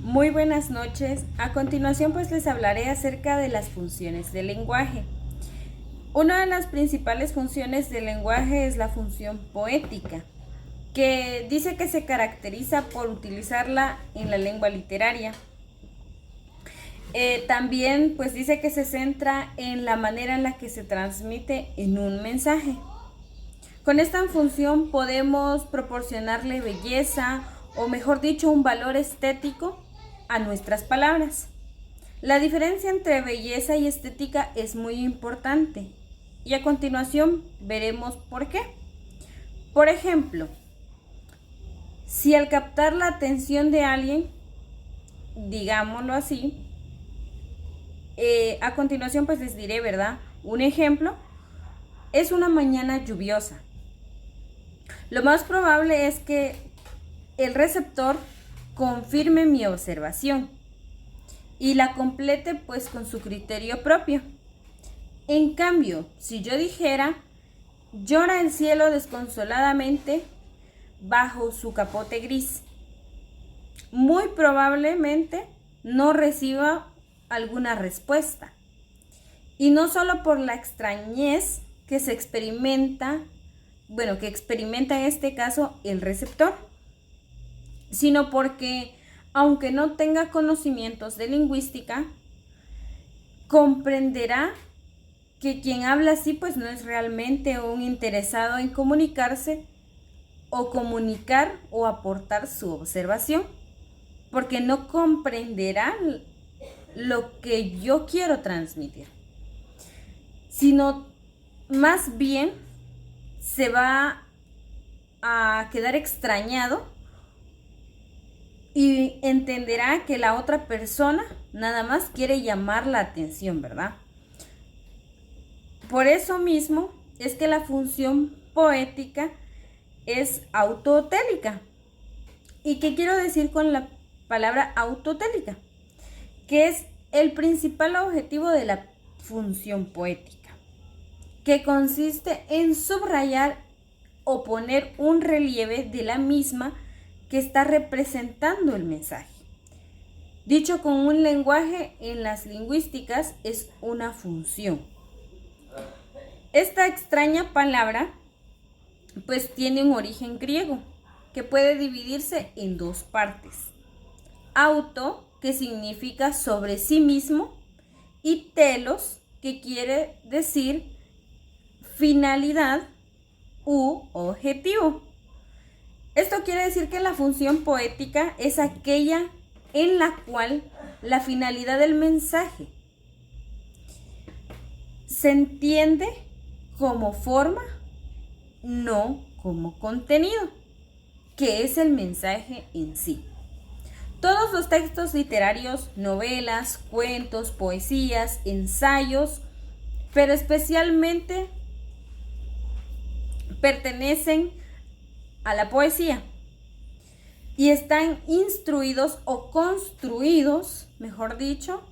Muy buenas noches. A continuación pues les hablaré acerca de las funciones del lenguaje. Una de las principales funciones del lenguaje es la función poética, que dice que se caracteriza por utilizarla en la lengua literaria. También pues dice que se centra en la manera en la que se transmite en un mensaje. Con esta función podemos proporcionarle belleza o mejor dicho un valor estético a nuestras palabras. La diferencia entre belleza y estética es muy importante y a continuación veremos por qué. Por ejemplo, si al captar la atención de alguien, digámoslo así, a continuación pues les diré, ¿verdad? Un ejemplo es una mañana lluviosa. Lo más probable es que el receptor confirme mi observación y la complete pues con su criterio propio. En cambio, si yo dijera, llora el cielo desconsoladamente bajo su capote gris, muy probablemente no reciba alguna respuesta. Y no solo por la extrañez que se experimenta, que experimenta en este caso el receptor, sino porque, aunque no tenga conocimientos de lingüística, comprenderá que quien habla así pues no es realmente un interesado en comunicarse o comunicar o aportar su observación, porque no comprenderá lo que yo quiero transmitir, sino más bien se va a quedar extrañado y entenderá que la otra persona nada más quiere llamar la atención, ¿verdad? Por eso mismo es que la función poética es autotélica. ¿Y qué quiero decir con la palabra autotélica? Que es el principal objetivo de la función poética, que consiste en subrayar o poner un relieve de la misma que está representando el mensaje. Dicho con un lenguaje, en las lingüísticas es una función. Esta extraña palabra pues tiene un origen griego que puede dividirse en dos partes. Auto, que significa sobre sí mismo, y telos, que quiere decir finalidad u objetivo. Esto quiere decir que la función poética es aquella en la cual la finalidad del mensaje se entiende como forma, no como contenido, que es el mensaje en sí. Todos los textos literarios, novelas, cuentos, poesías, ensayos, pero especialmente pertenecen a la poesía y están instruidos o construidos, mejor dicho,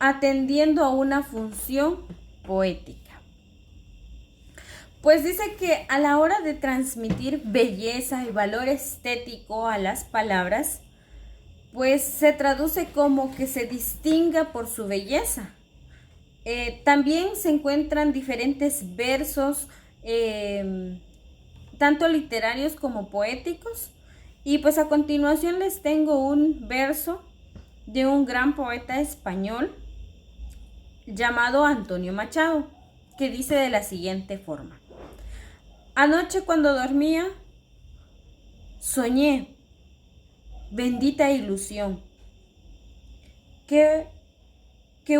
atendiendo a una función poética. Pues dice que a la hora de transmitir belleza y valor estético a las palabras, pues se traduce como que se distinga por su belleza. También se encuentran diferentes versos, tanto literarios como poéticos. Y pues a continuación les tengo un verso de un gran poeta español llamado Antonio Machado, que dice de la siguiente forma: anoche cuando dormía, soñé, bendita ilusión, que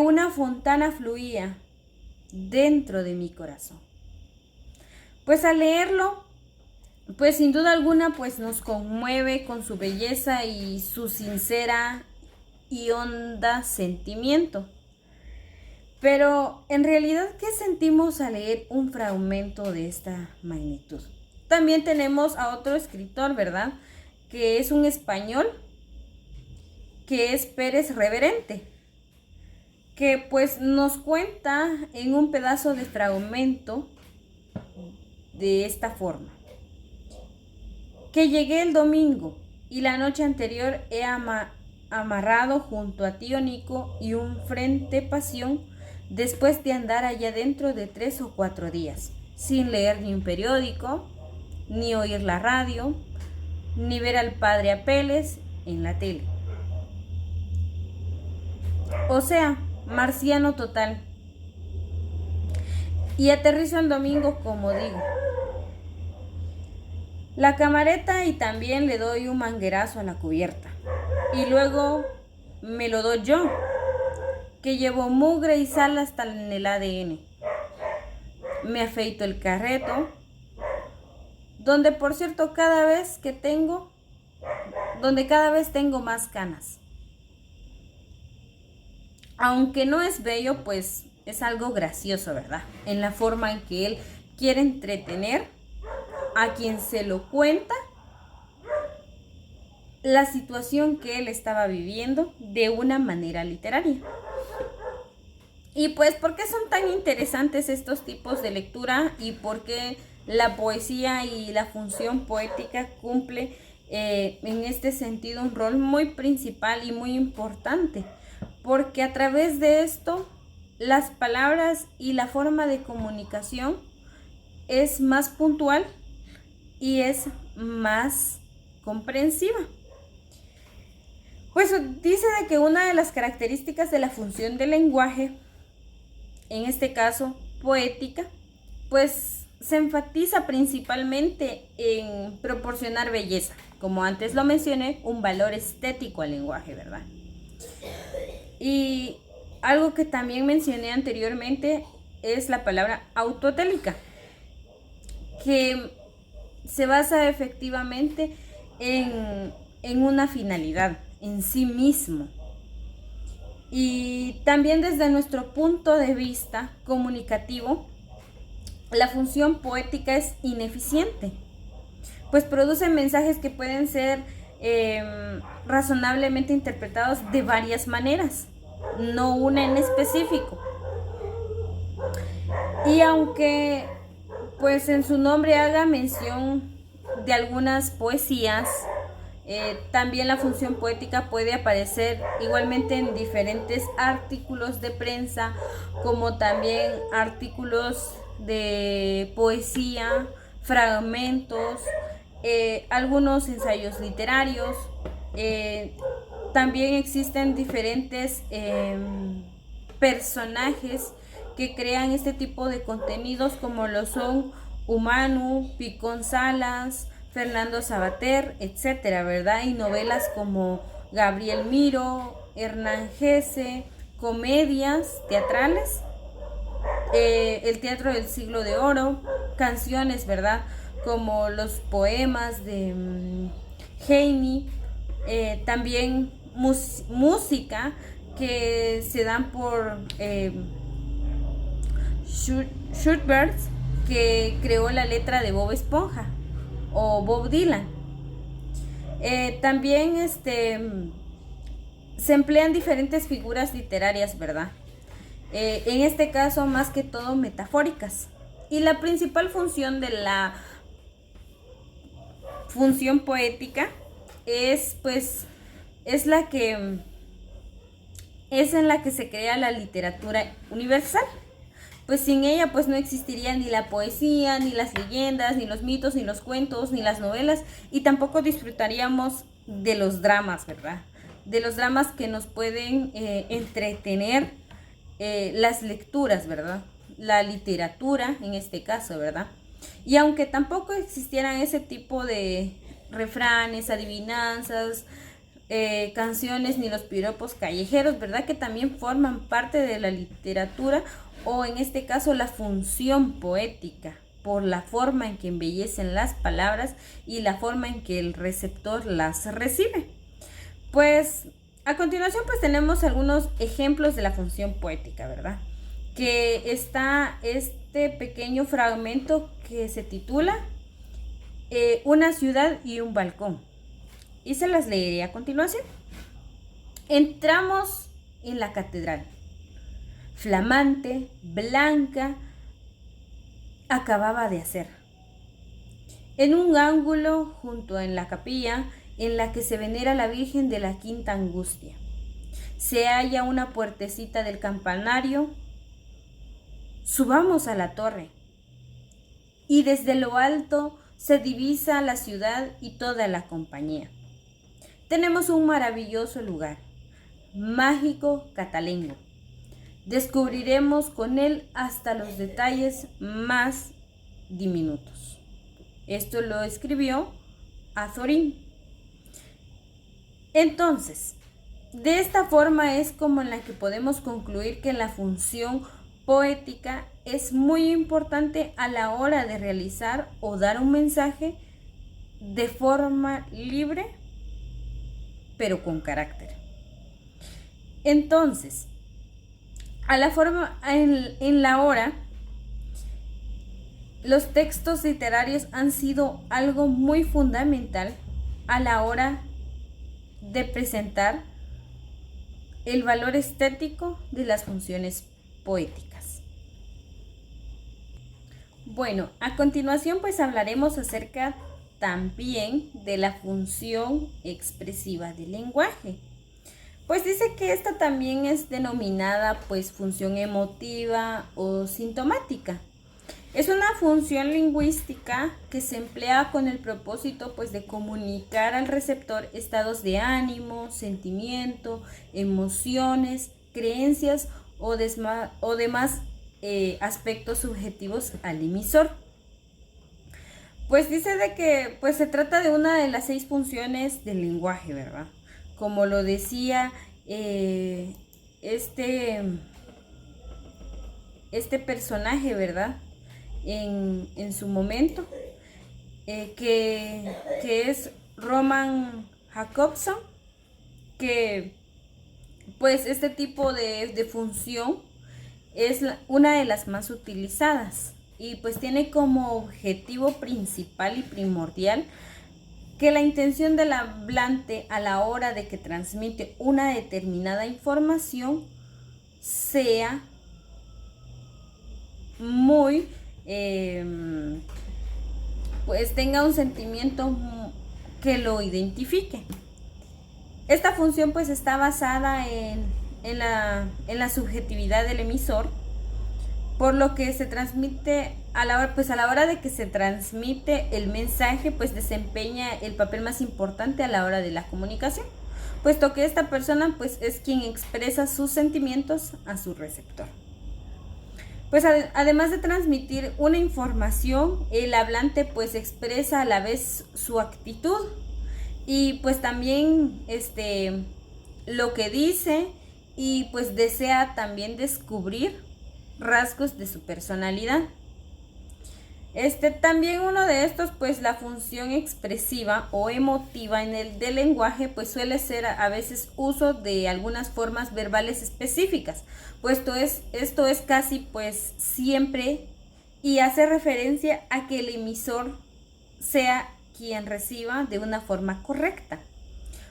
una fontana fluía dentro de mi corazón. Pues al leerlo, pues sin duda alguna, pues nos conmueve con su belleza y su sincera y honda sentimiento. Pero en realidad, ¿qué sentimos al leer un fragmento de esta magnitud? También tenemos a otro escritor, ¿verdad?, que es un español, que es Pérez Reverente, que pues nos cuenta en un pedazo de fragmento de esta forma: que llegué el domingo y la noche anterior he amarrado junto a tío Nico y un frente pasión después de andar allá dentro de 3 o 4 días, sin leer ni un periódico, ni oír la radio, ni ver al padre Apeles en la tele. O sea, marciano total. Y aterrizo el domingo, como digo. La camareta y también le doy un manguerazo a la cubierta. Y luego me lo doy yo, que llevo mugre y sal hasta en el ADN. Me afeito el carreto, donde por cierto cada vez tengo más canas. Aunque no es bello, pues es algo gracioso, ¿verdad? En la forma en que él quiere entretener a quien se lo cuenta la situación que él estaba viviendo de una manera literaria. Y pues, ¿por qué son tan interesantes estos tipos de lectura y por qué la poesía y la función poética cumple en este sentido un rol muy principal y muy importante? Porque a través de esto las palabras y la forma de comunicación es más puntual y es más comprensiva. Pues dice de que una de las características de la función del lenguaje, en este caso poética, pues se enfatiza principalmente en proporcionar belleza, como antes lo mencioné, un valor estético al lenguaje, ¿verdad? Y algo que también mencioné anteriormente es la palabra autotélica, que se basa efectivamente en una finalidad, en sí mismo. Y también desde nuestro punto de vista comunicativo, la función poética es ineficiente, pues produce mensajes que pueden ser razonablemente interpretados de varias maneras, no una en específico. Y aunque pues en su nombre haga mención de algunas poesías, también la función poética puede aparecer igualmente en diferentes artículos de prensa, como también artículos de poesía, fragmentos, algunos ensayos literarios. También existen diferentes personajes que crean este tipo de contenidos, como lo son Humanu, Picón Salas, Fernando Sabater, etcétera, ¿verdad? Y novelas como Gabriel Miro, Hernán Hesse, comedias teatrales, el teatro del siglo de oro, canciones, ¿verdad? Como los poemas de Heine, también música que se dan por Schubert, que creó la letra de Bob Esponja, o Bob Dylan. También se emplean diferentes figuras literarias, ¿verdad? En este caso, más que todo metafóricas. Y la principal función de la función poética es en la que se crea la literatura universal. Pues sin ella pues no existiría ni la poesía, ni las leyendas, ni los mitos, ni los cuentos, ni las novelas, y tampoco disfrutaríamos de los dramas, ¿verdad? De los dramas que nos pueden entretener las lecturas, ¿verdad? La literatura en este caso, ¿verdad? Y aunque tampoco existieran ese tipo de refranes, adivinanzas, canciones, ni los piropos callejeros, ¿verdad? Que también forman parte de la literatura, o en este caso la función poética, por la forma en que embellecen las palabras y la forma en que el receptor las recibe. Pues a continuación pues tenemos algunos ejemplos de la función poética, ¿verdad? Que está este pequeño fragmento que se titula Una ciudad y un balcón, y se las leeré a continuación. Entramos en la catedral, flamante, blanca, acababa de hacer. En un ángulo junto en la capilla en la que se venera la Virgen de la Quinta Angustia. Se halla una puertecita del campanario. Subamos a la torre, y desde lo alto se divisa la ciudad y toda la compañía. Tenemos un maravilloso lugar, mágico catalengo. Descubriremos con él hasta los detalles más diminutos. Esto lo escribió Azorín. Entonces, de esta forma es como en la que podemos concluir que la función poética es muy importante a la hora de realizar o dar un mensaje de forma libre, pero con carácter. Entonces, en la hora, los textos literarios han sido algo muy fundamental a la hora de presentar el valor estético de las funciones poéticas. Bueno, a continuación pues hablaremos acerca también de la función expresiva del lenguaje. Pues dice que esta también es denominada pues función emotiva o sintomática. Es una función lingüística que se emplea con el propósito pues de comunicar al receptor estados de ánimo, sentimiento, emociones, creencias o demás aspectos subjetivos al emisor. Pues dice de que pues se trata de una de las 6 funciones del lenguaje, ¿verdad? Como lo decía este personaje, ¿verdad? En su momento, que es Roman Jakobson, que pues este tipo de función es una de las más utilizadas y pues tiene como objetivo principal y primordial que la intención del hablante a la hora de que transmite una determinada información sea muy pues tenga un sentimiento que lo identifique. Esta función pues está basada en la subjetividad del emisor, por lo que se transmite a la hora de que se transmite el mensaje, pues desempeña el papel más importante a la hora de la comunicación, puesto que esta persona pues es quien expresa sus sentimientos a su receptor. Pues además de transmitir una información, el hablante pues expresa a la vez su actitud y pues también lo que dice, y pues desea también descubrir rasgos de su personalidad. También uno de estos, pues la función expresiva o emotiva del lenguaje, pues suele ser a veces uso de algunas formas verbales específicas, puesto esto es casi pues siempre, y hace referencia a que el emisor sea quien reciba de una forma correcta.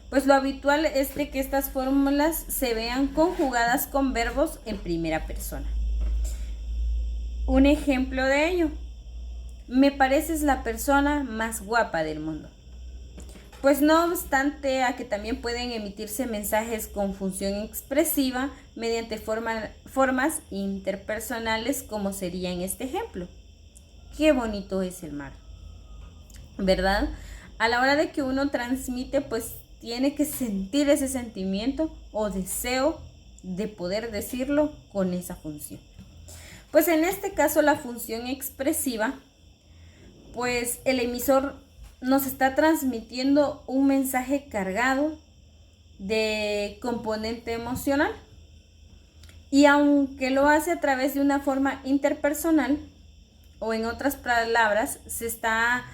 Pues lo habitual es de que estas fórmulas se vean conjugadas con verbos en primera persona. Un ejemplo de ello: me pareces la persona más guapa del mundo. Pues no obstante a que también pueden emitirse mensajes con función expresiva mediante formas interpersonales, como sería en este ejemplo: qué bonito es el mar, ¿verdad? A la hora de que uno transmite, pues tiene que sentir ese sentimiento o deseo de poder decirlo con esa función. Pues en este caso la función expresiva, pues el emisor nos está transmitiendo un mensaje cargado de componente emocional, y aunque lo hace a través de una forma interpersonal, o en otras palabras, se está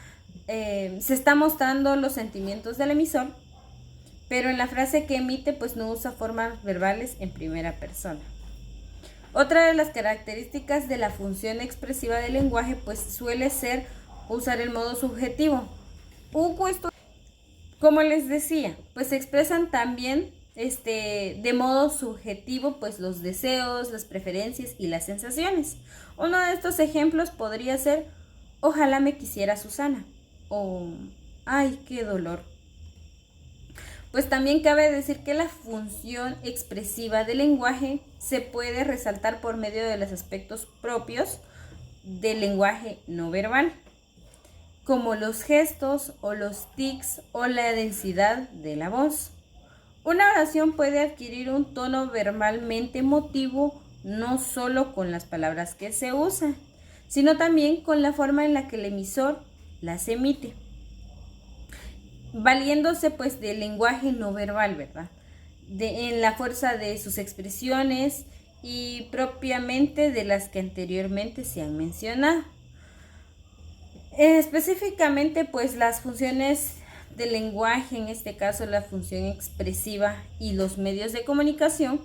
mostrando los sentimientos del emisor, pero en la frase que emite pues no usa formas verbales en primera persona. Otra de las características de la función expresiva del lenguaje pues suele ser usar el modo subjetivo. Como les decía, pues se expresan también de modo subjetivo pues los deseos, las preferencias y las sensaciones. Uno de estos ejemplos podría ser: ojalá me quisiera Susana, o ay, qué dolor. Pues también cabe decir que la función expresiva del lenguaje se puede resaltar por medio de los aspectos propios del lenguaje no verbal, como los gestos o los tics o la densidad de la voz. Una oración puede adquirir un tono verbalmente emotivo no solo con las palabras que se usan, sino también con la forma en la que el emisor las emite, valiéndose pues del lenguaje no verbal, ¿verdad? En la fuerza de sus expresiones y propiamente de las que anteriormente se han mencionado. Específicamente pues las funciones del lenguaje, en este caso la función expresiva y los medios de comunicación,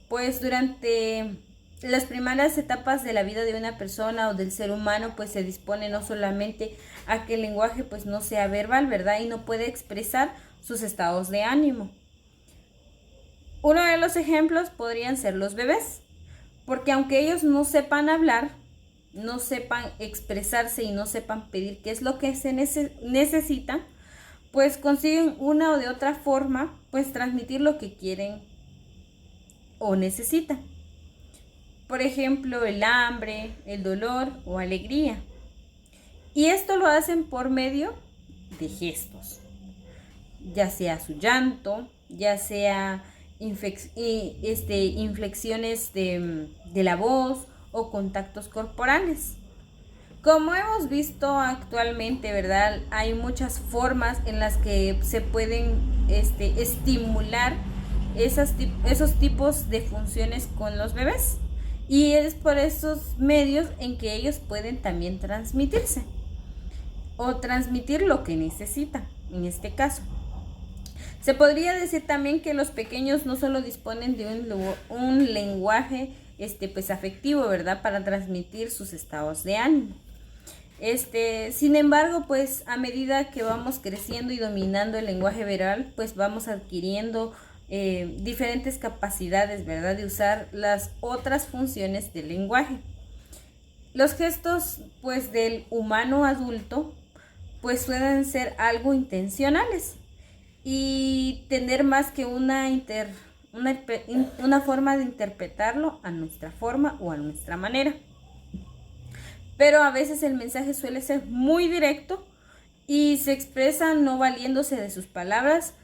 pues durante las primeras etapas de la vida de una persona o del ser humano, pues se dispone no solamente a que el lenguaje pues no sea verbal, ¿verdad? Y no puede expresar sus estados de ánimo. Uno de los ejemplos podrían ser los bebés, porque aunque ellos no sepan hablar, no sepan expresarse y no sepan pedir qué es lo que se necesita, pues consiguen una o de otra forma pues transmitir lo que quieren o necesitan. Por ejemplo, el hambre, el dolor o alegría. Y esto lo hacen por medio de gestos, ya sea su llanto, ya sea inflexiones de la voz o contactos corporales. Como hemos visto actualmente, ¿verdad? Hay muchas formas en las que se pueden estimular esos tipos de funciones con los bebés. Y es por esos medios en que ellos pueden también transmitirse o transmitir lo que necesitan, en este caso. Se podría decir también que los pequeños no solo disponen de un lenguaje pues afectivo, ¿verdad? Para transmitir sus estados de ánimo. Sin embargo, pues a medida que vamos creciendo y dominando el lenguaje verbal, pues vamos adquiriendo diferentes capacidades, ¿verdad? De usar las otras funciones del lenguaje. Los gestos, pues del humano adulto, pues pueden ser algo intencionales y tener más que una forma de interpretarlo a nuestra forma o a nuestra manera. Pero a veces el mensaje suele ser muy directo y se expresa no valiéndose de sus palabras,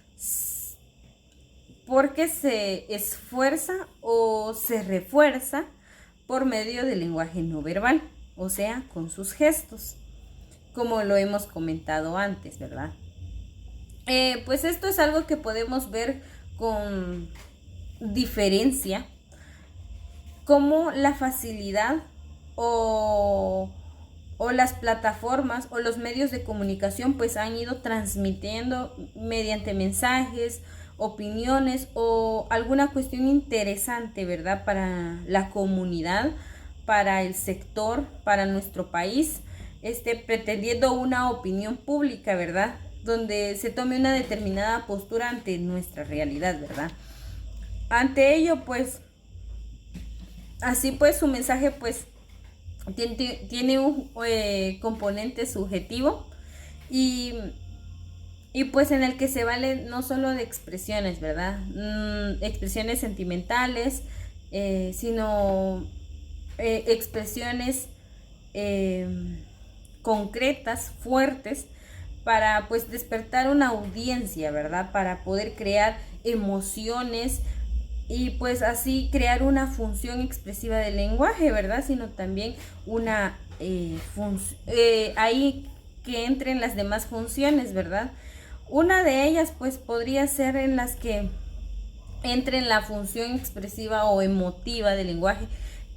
porque se esfuerza o se refuerza por medio del lenguaje no verbal, o sea, con sus gestos, como lo hemos comentado antes, ¿verdad? Pues esto es algo que podemos ver con diferencia, como la facilidad o las plataformas o los medios de comunicación pues han ido transmitiendo mediante mensajes, opiniones o alguna cuestión interesante, ¿verdad? Para la comunidad, para el sector, para nuestro país, pretendiendo una opinión pública, ¿verdad? Donde se tome una determinada postura ante nuestra realidad, ¿verdad? Ante ello, pues, así pues su mensaje pues tiene un componente subjetivo y pues en el que se vale no solo de expresiones, ¿verdad? Expresiones sentimentales, sino expresiones concretas, fuertes, para pues despertar una audiencia, ¿verdad? Para poder crear emociones y pues así crear una función expresiva del lenguaje, ¿verdad? Sino también una ahí que entren las demás funciones, ¿verdad? Una de ellas pues podría ser en las que entre en la función expresiva o emotiva del lenguaje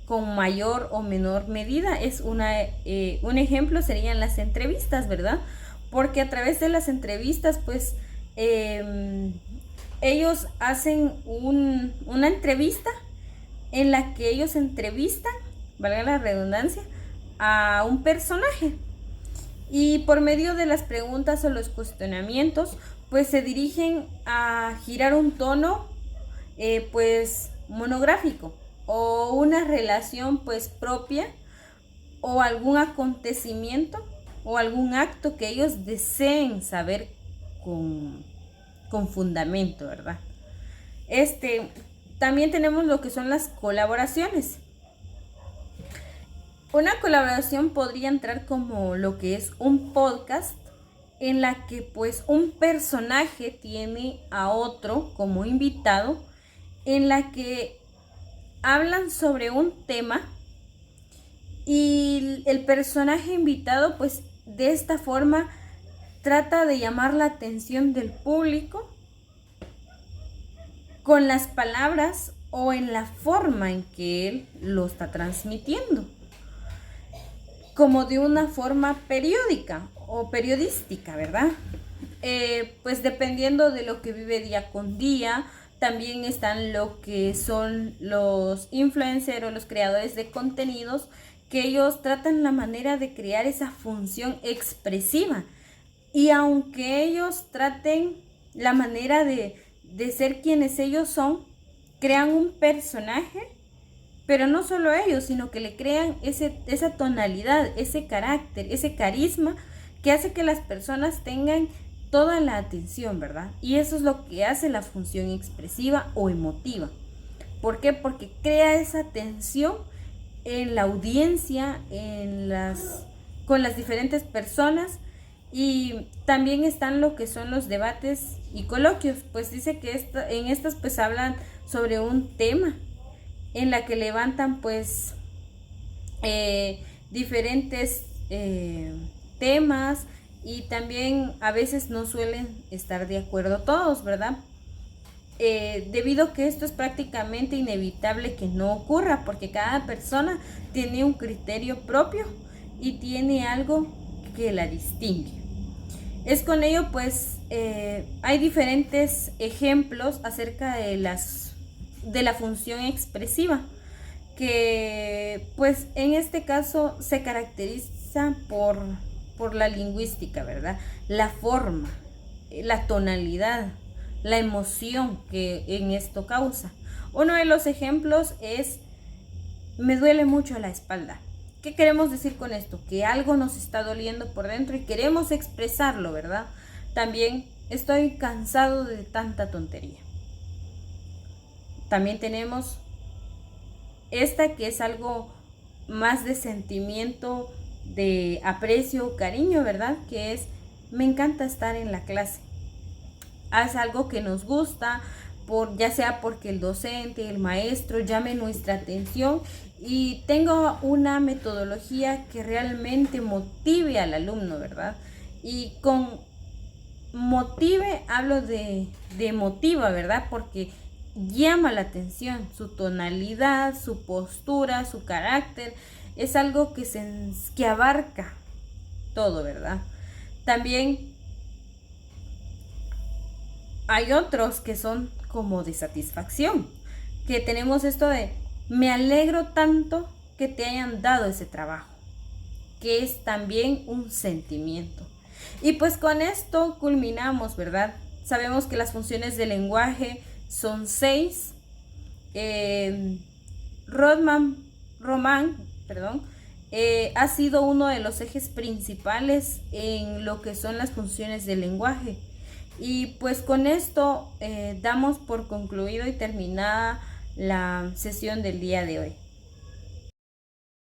con mayor o menor medida. Un ejemplo serían las entrevistas, ¿verdad? Porque a través de las entrevistas pues ellos hacen una entrevista en la que ellos entrevistan, valga la redundancia, a un personaje. Y por medio de las preguntas o los cuestionamientos, pues se dirigen a girar un tono, pues monográfico o una relación pues propia o algún acontecimiento o algún acto que ellos deseen saber con fundamento, ¿verdad? También tenemos lo que son las colaboraciones. Una colaboración podría entrar como lo que es un podcast, en la que pues un personaje tiene a otro como invitado, en la que hablan sobre un tema y el personaje invitado pues de esta forma trata de llamar la atención del público con las palabras o en la forma en que él lo está transmitiendo, como de una forma periódica o periodística, ¿verdad? Pues dependiendo de lo que vive día con día. También están lo que son los influencers o los creadores de contenidos, que ellos tratan la manera de crear esa función expresiva. Y aunque ellos traten la manera de ser quienes ellos son, crean un personaje, pero no solo ellos, sino que le crean esa tonalidad, ese carácter, ese carisma que hace que las personas tengan toda la atención, ¿verdad? Y eso es lo que hace la función expresiva o emotiva. ¿Por qué? Porque crea esa tensión en la audiencia, con las diferentes personas. Y también están lo que son los debates y coloquios, pues dice que en estas pues hablan sobre un tema, en la que levantan pues diferentes temas, y también a veces no suelen estar de acuerdo todos, ¿verdad? Debido a que esto es prácticamente inevitable que no ocurra, porque cada persona tiene un criterio propio y tiene algo que la distingue. Es con ello pues hay diferentes ejemplos acerca de la función expresiva, que pues en este caso se caracteriza por la lingüística, ¿verdad? La forma, la tonalidad, la emoción que en esto causa. Uno de los ejemplos es: me duele mucho la espalda. ¿Qué queremos decir con esto? Que algo nos está doliendo por dentro y queremos expresarlo, ¿verdad? También: estoy cansado de tanta tontería. También tenemos esta, que es algo más de sentimiento, de aprecio, cariño, ¿verdad? Que es: me encanta estar en la clase. Es algo que nos gusta, ya sea porque el docente, el maestro llame nuestra atención y tenga una metodología que realmente motive al alumno, ¿verdad? Y con motive hablo de motiva, ¿verdad? Porque llama la atención, su tonalidad, su postura, su carácter, es algo que abarca todo, ¿verdad? También hay otros que son como de satisfacción, que tenemos esto de: me alegro tanto que te hayan dado ese trabajo, que es también un sentimiento. Y pues con esto culminamos, ¿verdad? Sabemos que las funciones del lenguaje son 6. Román, ha sido uno de los ejes principales en lo que son las funciones del lenguaje. Y pues con esto damos por concluido y terminada la sesión del día de hoy.